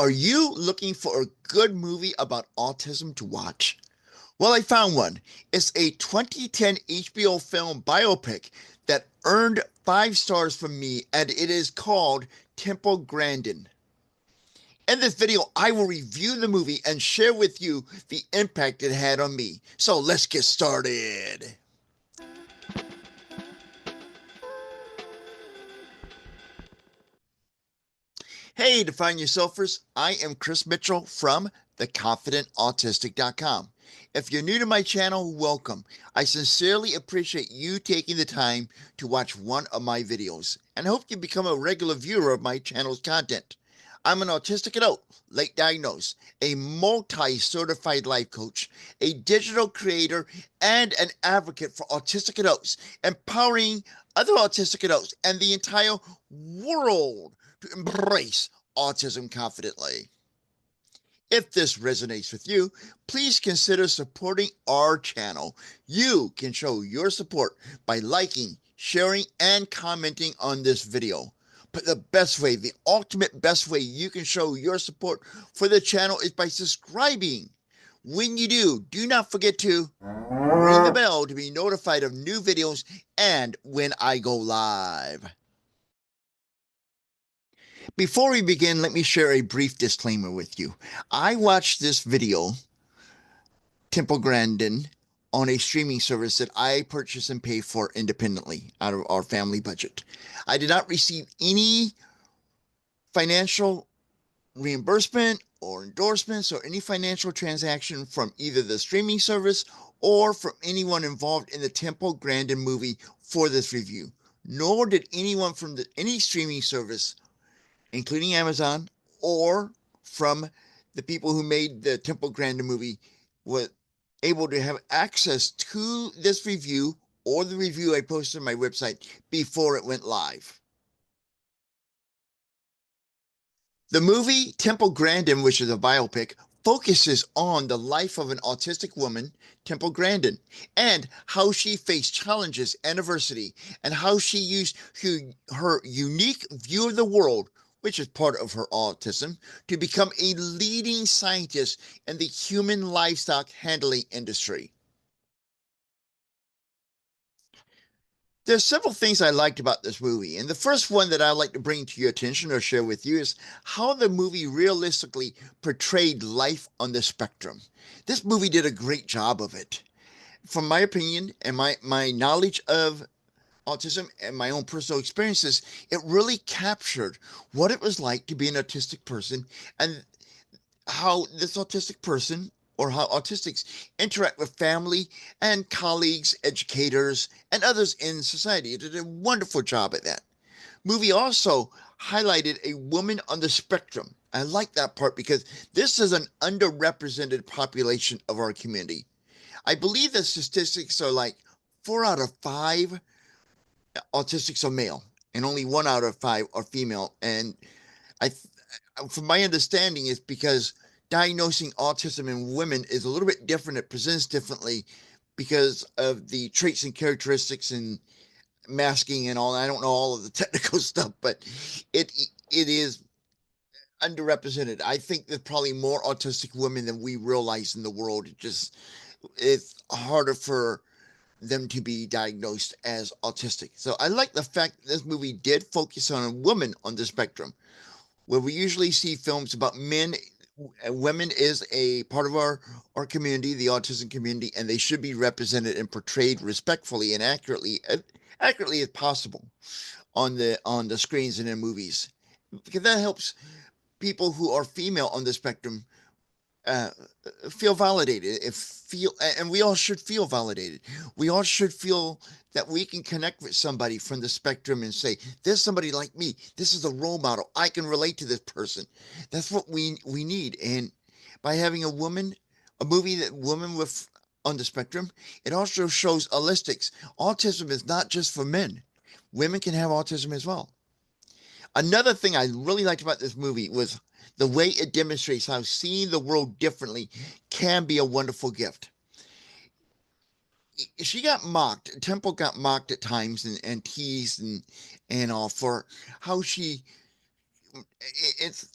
Are you looking for a good movie about autism to watch? Well, I found one. It's a 2010 HBO film biopic that earned 5 stars from me, and it is called Temple Grandin. In this video, I will review the movie and share with you the impact it had on me. So let's get started. Hey, Define Yourselfers, I am Chris Mitchell from theconfidentautistic.com. If you're new to my channel, welcome. I sincerely appreciate you taking the time to watch one of my videos and hope you become a regular viewer of my channel's content. I'm an autistic adult, late diagnosed, a multi-certified life coach, a digital creator, and an advocate for autistic adults, empowering other autistic adults and the entire world to embrace autism confidently. If this resonates with you, please consider supporting our channel. You can show your support by liking, sharing, and commenting on this video. But the best way, the ultimate best way you can show your support for the channel is by subscribing. When you do not forget to ring the bell to be notified of new videos and when I go live. Before we begin, let me share a brief disclaimer with you. I watched this video, Temple Grandin, on a streaming service that I purchase and pay for independently out of our family budget. I did not receive any financial reimbursement or endorsements or any financial transaction from either the streaming service or from anyone involved in the Temple Grandin movie for this review. Nor did anyone from any streaming service, including Amazon, or from the people who made the Temple Grandin movie, were able to have access to this review or the review I posted on my website before it went live. The movie Temple Grandin, which is a biopic, focuses on the life of an autistic woman, Temple Grandin, and how she faced challenges and adversity, and how she used her unique view of the world, which is part of her autism, to become a leading scientist in the human livestock handling industry. There's several things I liked about this movie, and the first one that I'd like to bring to your attention or share with you is how the movie realistically portrayed life on the spectrum. This movie did a great job of it. From my opinion and my knowledge of autism and my own personal experiences, it really captured what it was like to be an autistic person and how this autistic person or how autistics interact with family and colleagues, educators, and others in society. It did a wonderful job at that. Movie also highlighted a woman on the spectrum. I like that part because this is an underrepresented population of our community. I believe the statistics are like 4 out of 5 autistics are male and only 1 out of 5 are female. And I, from my understanding, is because diagnosing autism in women is a little bit different. It presents differently because of the traits and characteristics and masking and all. I don't know all of the technical stuff, but it is underrepresented. I think there's probably more autistic women than we realize in the world. It's harder for them to be diagnosed as autistic. So I like the fact that this movie did focus on a woman on the spectrum, where we usually see films about men. Women is a part of our community, the autism community, and they should be represented and portrayed respectfully and accurately as possible on the screens and in movies, because that helps people who are female on the spectrum uh, feel validated. And we all should feel validated. We all should feel that we can connect with somebody from the spectrum and say, "There's somebody like me. This is a role model. I can relate to this person." That's what we need. And by having a movie that women with on the spectrum, it also shows holistics. Autism is not just for men. Women can have autism as well. Another thing I really liked about this movie was the way it demonstrates how seeing the world differently can be a wonderful gift. She got mocked. Temple got mocked at times and teased and all for how she it's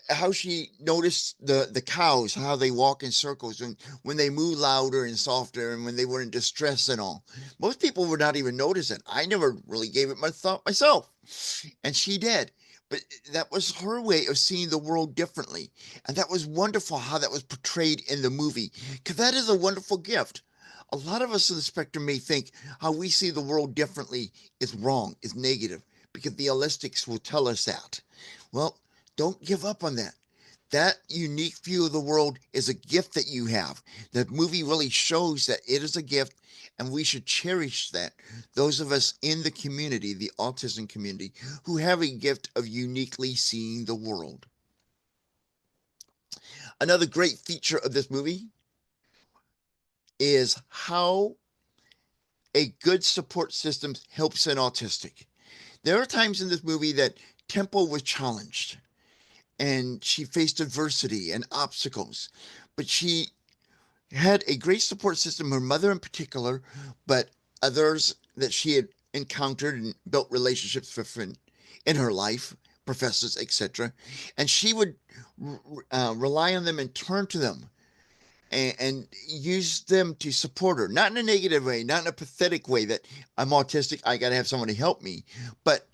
how she noticed the cows, how they walk in circles, and when they move louder and softer, and when they were in distress and all. Most people would not even notice it. I never really gave it much thought myself, and she did. But that was her way of seeing the world differently, and that was wonderful how that was portrayed in the movie, because that is a wonderful gift. A lot of us in the spectrum may think how we see the world differently is wrong, is negative, because the holistics will tell us that. Well, don't give up on that. That unique view of the world is a gift that you have. The movie really shows that it is a gift, and we should cherish that. Those of us in the community, the autism community, who have a gift of uniquely seeing the world. Another great feature of this movie is how a good support system helps an autistic. There are times in this movie that Temple was challenged and she faced adversity and obstacles, but she had a great support system, her mother in particular, but others that she had encountered and built relationships with in her life, professors, etc. And she would rely on them and turn to them and use them to support her, not in a negative way, not in a pathetic way that I'm autistic, I got to have someone to help me. But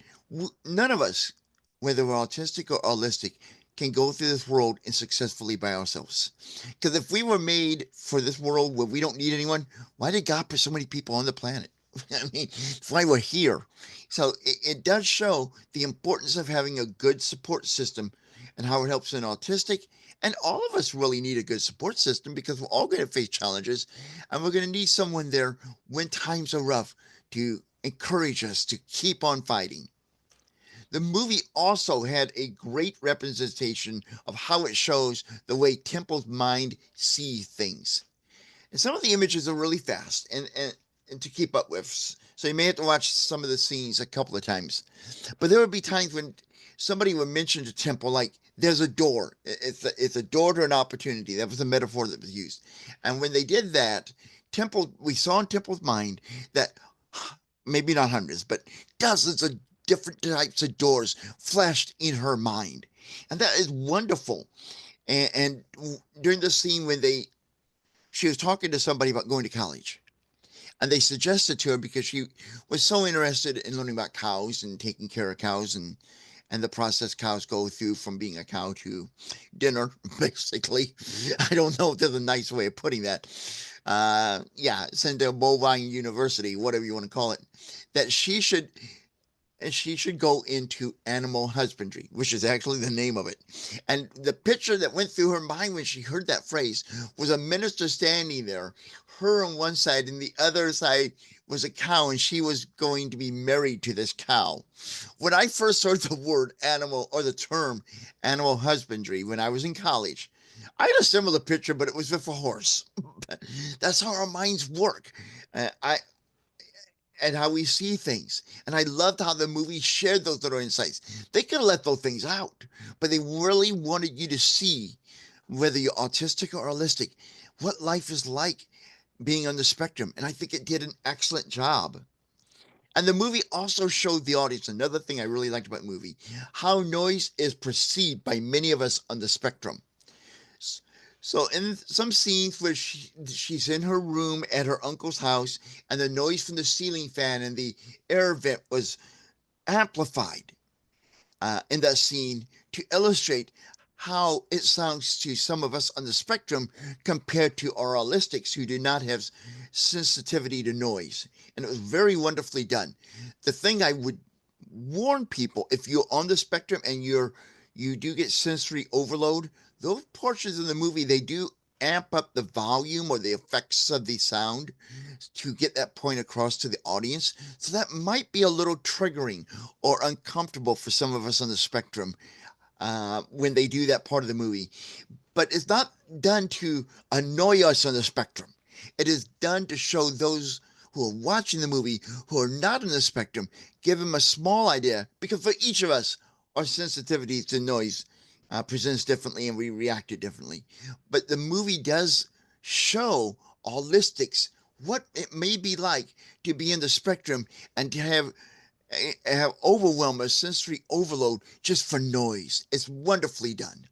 none of us, whether we're autistic or holistic, can go through this world and successfully by ourselves. Because if we were made for this world where we don't need anyone, why did God put so many people on the planet? I mean, that's why we're here. So it does show the importance of having a good support system and how it helps an autistic. And all of us really need a good support system because we're all going to face challenges and we're going to need someone there when times are rough to encourage us to keep on fighting. The movie also had a great representation of how it shows the way Temple's mind sees things. And some of the images are really fast and to keep up with. So you may have to watch some of the scenes a couple of times. But there would be times when somebody would mention to Temple, like, there's a door. It's a door to an opportunity. That was a metaphor that was used. And when they did that, Temple, we saw in Temple's mind that maybe not hundreds, but dozens of different types of doors flashed in her mind. And that is wonderful. And during the scene when she was talking to somebody about going to college, and they suggested to her because she was so interested in learning about cows and taking care of cows and the process cows go through from being a cow to dinner, basically. I don't know if there's a nice way of putting that. Yeah, send to a bovine university, whatever you want to call it, that she should go into animal husbandry, which is actually the name of it. And the picture that went through her mind when she heard that phrase was a minister standing there, her on one side, and the other side was a cow, and she was going to be married to this cow. When I first heard the word animal or the term animal husbandry when I was in college, I had a similar picture, but it was with a horse. That's how our minds work. I and how we see things. And I loved how the movie shared those little insights. They could have left those things out, but they really wanted you to see, whether you're autistic or holistic, what life is like being on the spectrum. And I think it did an excellent job. And the movie also showed the audience another thing I really liked about the movie, how noise is perceived by many of us on the spectrum. So in some scenes where she's in her room at her uncle's house and the noise from the ceiling fan and the air vent was amplified in that scene to illustrate how it sounds to some of us on the spectrum compared to our holistics who do not have sensitivity to noise. And it was very wonderfully done. The thing I would warn people, if you're on the spectrum and you do get sensory overload, those portions of the movie, they do amp up the volume or the effects of the sound to get that point across to the audience. So that might be a little triggering or uncomfortable for some of us on the spectrum when they do that part of the movie. But it's not done to annoy us on the spectrum. It is done to show those who are watching the movie who are not on the spectrum, give them a small idea, because for each of us, our sensitivity to noise presents differently and we react it differently. But the movie does show holistics what it may be like to be in the spectrum and to have have overwhelmed a sensory overload just for noise. It's wonderfully done.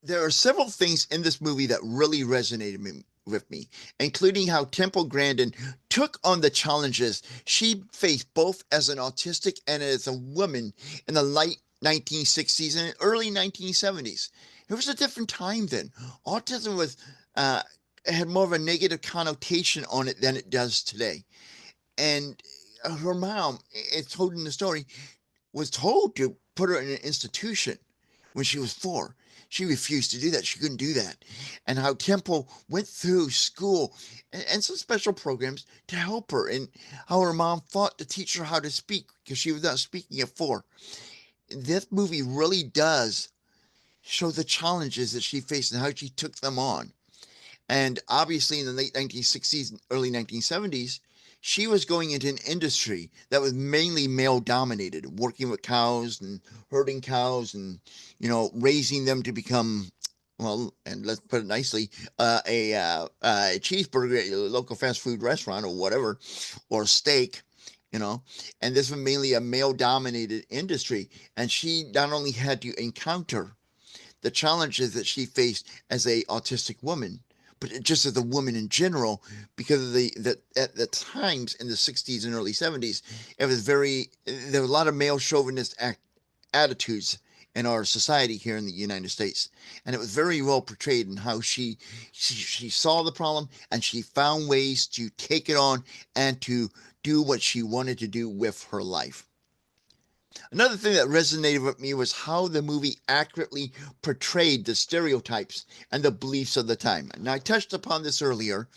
There are several things in this movie that really with me, including how Temple Grandin took on the challenges she faced both as an autistic and as a woman in the late 1960s and early 1970s. It was a different time then. Autism was had more of a negative connotation on it than it does today. And her mom, it's told in the story, was told to put her in an institution when she was 4. She refused to do that. She couldn't do that. And how Temple went through school and some special programs to help her, and how her mom fought to teach her how to speak because she was not speaking at 4. This movie really does show the challenges that she faced and how she took them on. And obviously, in the late 1960s and early 1970s, she was going into an industry that was mainly male dominated, working with cows and herding cows and, raising them to become, well, and let's put it nicely, a cheeseburger at your local fast food restaurant or whatever, or steak. You know, and this was mainly a male dominated industry. And she not only had to encounter the challenges that she faced as a autistic woman, but just as a woman in general, because of the at the times in the 60s and early 70s, it was there were a lot of male chauvinist attitudes in our society here in the United States, and it was very well portrayed in how she saw the problem and she found ways to take it on and to do what she wanted to do with her life. Another thing that resonated with me was how the movie accurately portrayed the stereotypes and the beliefs of the time. Now, I touched upon this earlier,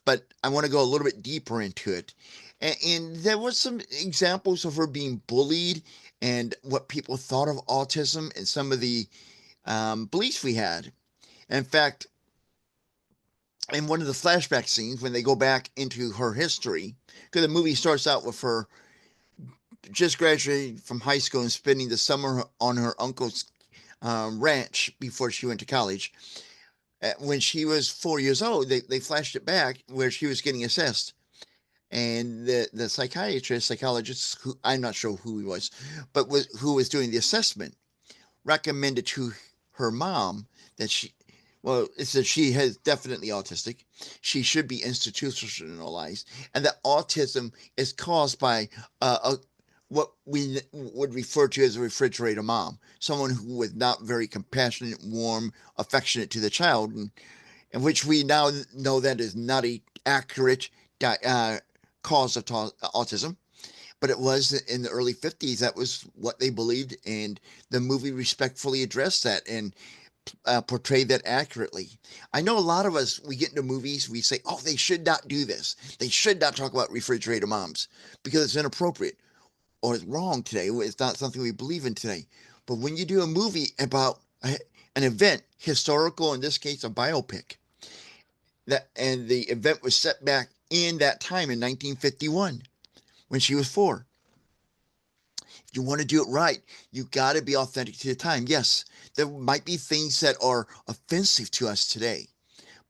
but I want to go a little bit deeper into it. And there was some examples of her being bullied and what people thought of autism and some of the beliefs we had. In fact, in one of the flashback scenes, when they go back into her history, because the movie starts out with her just graduating from high school and spending the summer on her uncle's ranch before she went to college. When she was 4 years old, they flashed it back where she was getting assessed. And the psychologist, who I'm not sure who he was, but who was doing the assessment, recommended to her mom that it says she has definitely autistic. She should be institutionalized, and that autism is caused by what we would refer to as a refrigerator mom, someone who was not very compassionate, warm, affectionate to the child, and which we now know that is not a accurate cause of autism. But it was in the early 50s. That was what they believed, and the movie respectfully addressed that and portrayed that accurately. I know a lot of us, we get into movies, we say, oh, they should not do this. They should not talk about refrigerator moms because it's inappropriate or it's wrong today. It's not something we believe in today. But when you do a movie about an event, historical, in this case, a biopic, and the event was set back in that time in 1951 when she was 4. If you want to do it right, you got to be authentic to the time. Yes, there might be things that are offensive to us today,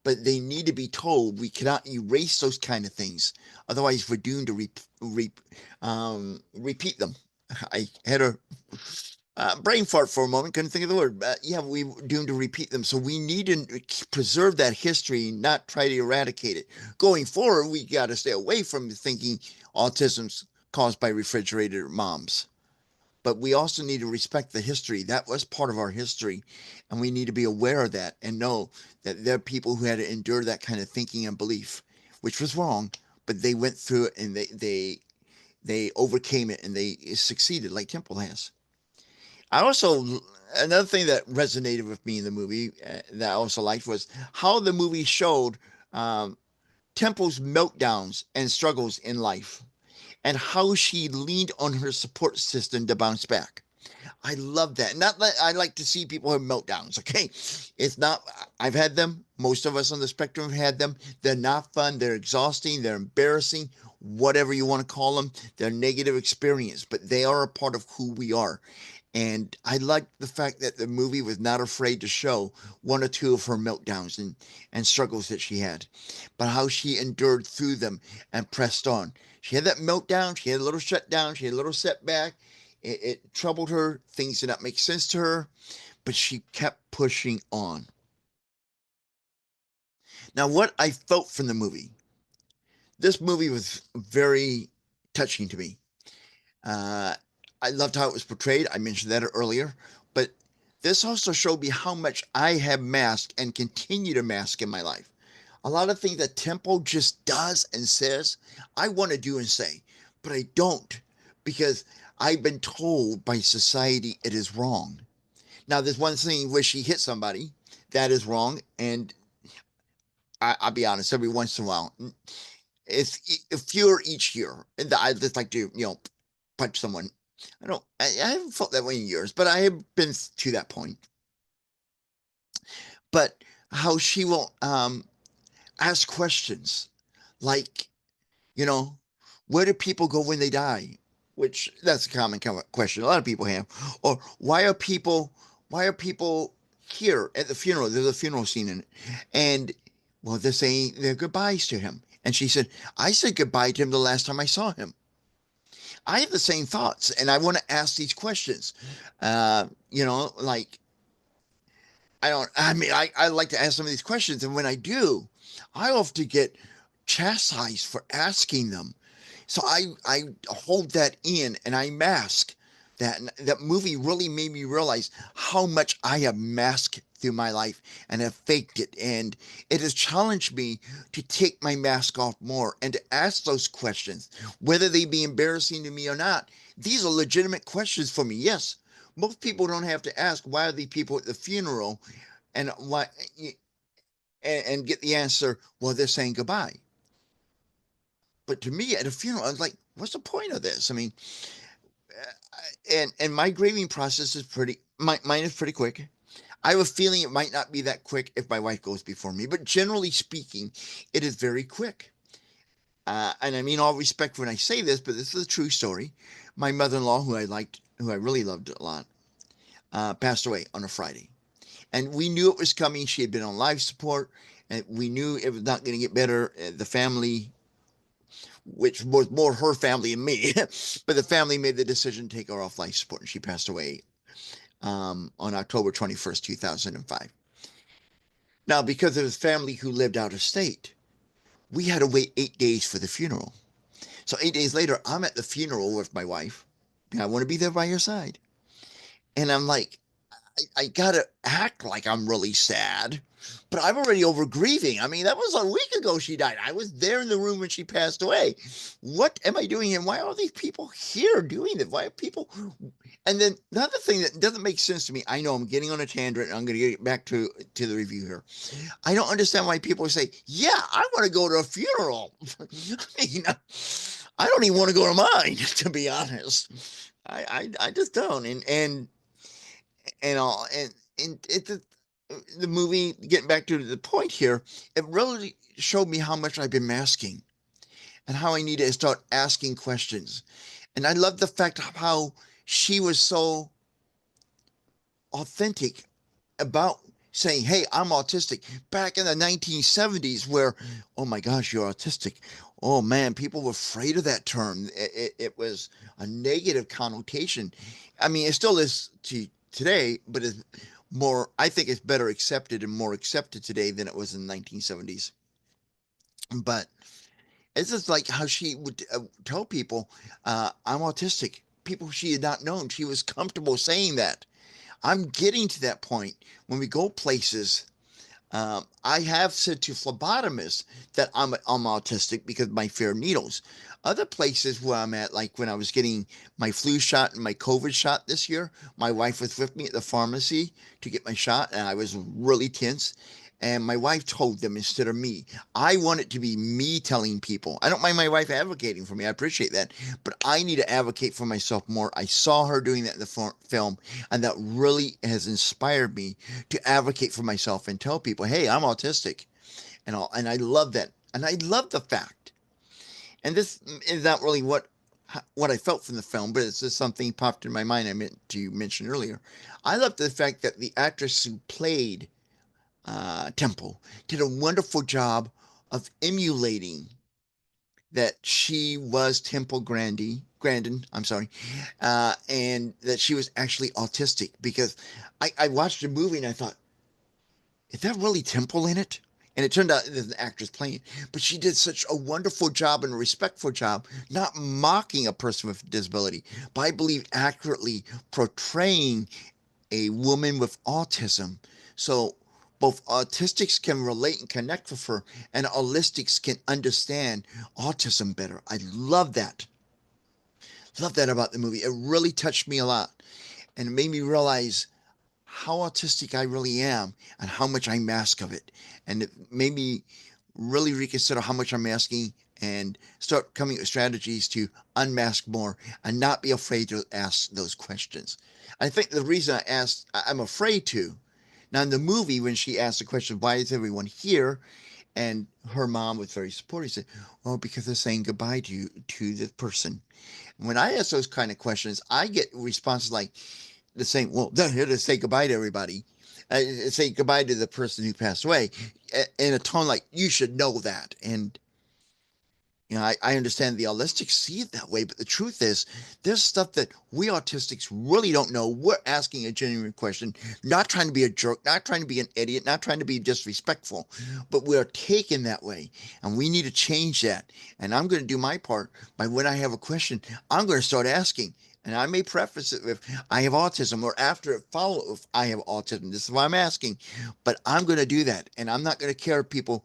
but they need to be told. We cannot erase those kind of things. Otherwise, we're doomed to repeat them. I had a brain fart for a moment, couldn't think of the word. Yeah, we were doomed to repeat them. So we need to preserve that history, not try to eradicate it. Going forward, we got to stay away from thinking autism's caused by refrigerator moms. But we also need to respect the history. That was part of our history, and we need to be aware of that and know that there are people who had to endure that kind of thinking and belief, which was wrong, but they went through it and they overcame it and they succeeded, like Temple has. I also Another thing that resonated with me in the movie that I also liked was how the movie showed um, Temple's meltdowns and struggles in life, and how she leaned on her support system to bounce back. I love that. Not that I like to see people have meltdowns. Okay, it's not. I've had them. Most of us on the spectrum have had them. They're not fun. They're exhausting. They're embarrassing. Whatever you want to call them, they're negative experience, but they are a part of who we are. And I liked the fact that the movie was not afraid to show one or two of her meltdowns and struggles that she had, but how she endured through them and pressed on. She had that meltdown. She had a little shutdown. She had a little setback. It troubled her. Things did not make sense to her, but she kept pushing on. Now, what I felt from the movie, this movie was very touching to me. Uh, I loved how it was portrayed. I mentioned that earlier, but this also showed me how much I have masked and continue to mask in my life. A lot of things that Temple just does and says, I want to do and say, but I don't because I've been told by society it is wrong. Now, there's one thing where she hit somebody that is wrong, and I'll be honest, every once in a while, it's fewer each year, and I just like to punch someone. I haven't felt that way in years, but I have been to that point. But how she will ask questions like, you know, where do people go when they die? Which that's a common question a lot of people have. Or why are people here at the funeral? There's a funeral scene in it. And well, they're saying their goodbyes to him. And she said, I said goodbye to him the last time I saw him. I have the same thoughts, and I want to ask these questions. Like I like to ask some of these questions, and when I do, I often get chastised for asking them. So I hold that in and I mask that. And that movie really made me realize how much I have masked through my life and have faked it. And it has challenged me to take my mask off more and to ask those questions, whether they be embarrassing to me or not. These are legitimate questions for me. Yes, most people don't have to ask why are the people at the funeral and why and get the answer, well, they're saying goodbye. But to me, at a funeral, I was like, what's the point of this? I mean, and my grieving process is mine is pretty quick. I have a feeling it might not be that quick if my wife goes before me, but generally speaking, it is very quick. And I mean all respect when I say this, but this is a true story. My mother-in-law, who I really loved a lot, passed away on a Friday, and we knew it was coming. She had been on life support, and we knew it was not going to get better. The family, which was more her family and me, but the family made the decision to take her off life support, and she passed away on October 21st, 2005. Now, because of his family who lived out of state, we had to wait 8 days for the funeral. So 8 days later, I'm at the funeral with my wife, and I want to be there by her side. And I'm like, I gotta act like I'm really sad, but I'm already over grieving. I mean, that was a week ago she died. I was there in the room when she passed away. What am I doing here? Why are these people here doing this? Why are people? And then another thing that doesn't make sense to me. I know I'm getting on a tangent. And I'm going to get back to the review here. I don't understand why people say, "Yeah, I want to go to a funeral." I mean, I don't even want to go to mine, to be honest. I just don't. And all and it the movie, getting back to the point here, it really showed me how much I've been masking and how I need to start asking questions. And I love the fact of how she was so authentic about saying, hey, I'm autistic, back in the 1970s, where, oh my gosh, you're autistic. Oh man, people were afraid of that term. It was a negative connotation. I mean, it still is today, but it's more, I think it's better accepted and more accepted today than it was in the 1970s. But it's just like how she would tell people, I'm autistic. People she had not known. She was comfortable saying that. I'm getting to that point when we go places. I have said to phlebotomists that I'm autistic because of my fear of needles. Other places where I'm at, like when I was getting my flu shot and my COVID shot this year, my wife was with me at the pharmacy to get my shot, and I was really tense. And my wife told them instead of me. I want it to be me telling people. I don't mind my wife advocating for me. I appreciate that. But I need to advocate for myself more. I saw her doing that in the film, and that really has inspired me to advocate for myself and tell people, hey, I'm autistic and all. And I love that. And I love the fact. And this is not really what I felt from the film, but it's just something popped in my mind I meant to mention earlier. I love the fact that the actress who played Temple did a wonderful job of emulating that she was Temple Grandin, I'm sorry, and that she was actually autistic, because I watched the movie and I thought, is that really Temple in it? And it turned out there's an actress playing it. But she did such a wonderful job and a respectful job, not mocking a person with disability, but I believe accurately portraying a woman with autism. So both autistics can relate and connect with her, and holistics can understand autism better. I love that. Love that about the movie. It really touched me a lot. And it made me realize how autistic I really am and how much I mask of it. And it made me really reconsider how much I'm masking and start coming up with strategies to unmask more and not be afraid to ask those questions. I think the reason I'm afraid to, now in the movie, when she asked the question, why is everyone here? And her mom was very supportive, said, well, because they're saying goodbye to you, to the person. When I ask those kind of questions, I get responses like the same, well, they're here to say goodbye to everybody. Say goodbye to the person who passed away in a tone like, you should know that. And, I understand the autistics see it that way, but the truth is, there's stuff that we autistics really don't know. We're asking a genuine question, not trying to be a jerk, not trying to be an idiot, not trying to be disrespectful, but we're taken that way. And we need to change that. And I'm going to do my part by when I have a question, I'm going to start asking. And I may preface it with, I have autism, or after it follow it with, I have autism. This is why I'm asking. But I'm going to do that. And I'm not going to care if people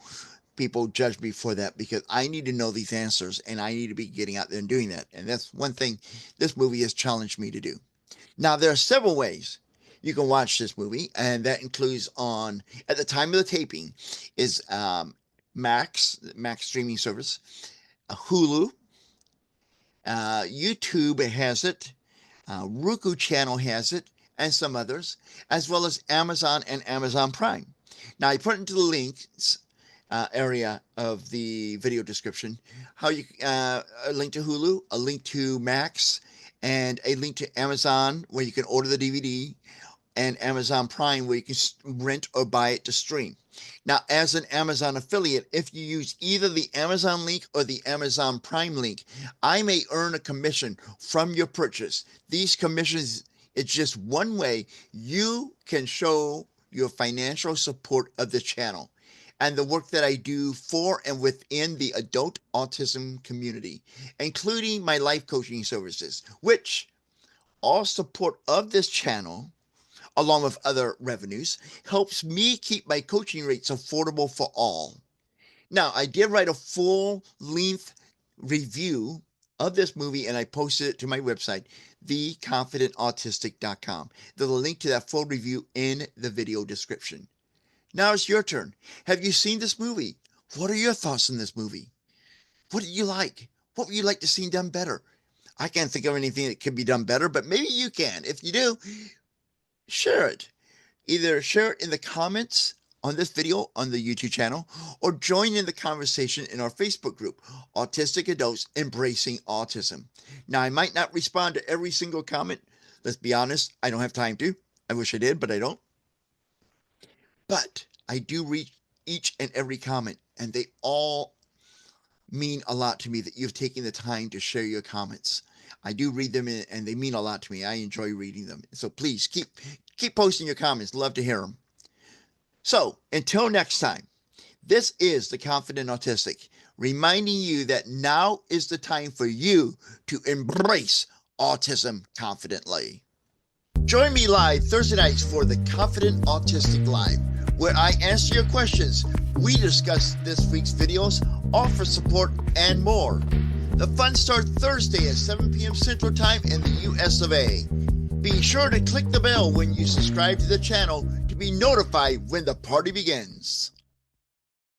judge me for that, because I need to know these answers and I need to be getting out there and doing that. And that's one thing this movie has challenged me to do. Now, there are several ways you can watch this movie, and that includes at the time of the taping, is Max streaming service, Hulu, YouTube has it, Roku channel has it, and some others, as well as Amazon and Amazon Prime. Now, I put into the links area of the video description how you a link to Hulu, a link to Max, and a link to Amazon where you can order the DVD, and Amazon Prime where you can rent or buy it to stream. Now, as an Amazon affiliate, if you use either the Amazon link or the Amazon Prime link, I may earn a commission from your purchase. These commissions, it's just one way you can show your financial support of the channel and the work that I do for and within the adult autism community, including my life coaching services, which all support of this channel, along with other revenues, helps me keep my coaching rates affordable for all. Now, I did write a full-length review of this movie, and I posted it to my website, theconfidentautistic.com. There's a link to that full review in the video description. Now it's your turn. Have you seen this movie? What are your thoughts on this movie? What did you like? What would you like to see done better? I can't think of anything that could be done better, but maybe you can. If you do, share it. Either share it in the comments on this video on the YouTube channel, or join in the conversation in our Facebook group, Autistic Adults Embracing Autism. Now, I might not respond to every single comment. Let's be honest, I don't have time to. I wish I did, but I don't. But I do read each and every comment, and they all mean a lot to me that you've taken the time to share your comments. I do read them, and they mean a lot to me. I enjoy reading them. So please keep posting your comments. Love to hear them. So until next time, this is The Confident Autistic, reminding you that now is the time for you to embrace autism confidently. Join me live Thursday nights for The Confident Autistic Live, where I answer your questions, we discuss this week's videos, offer support, and more. The fun starts Thursday at 7 p.m. Central Time in the US of A. Be sure to click the bell when you subscribe to the channel to be notified when the party begins.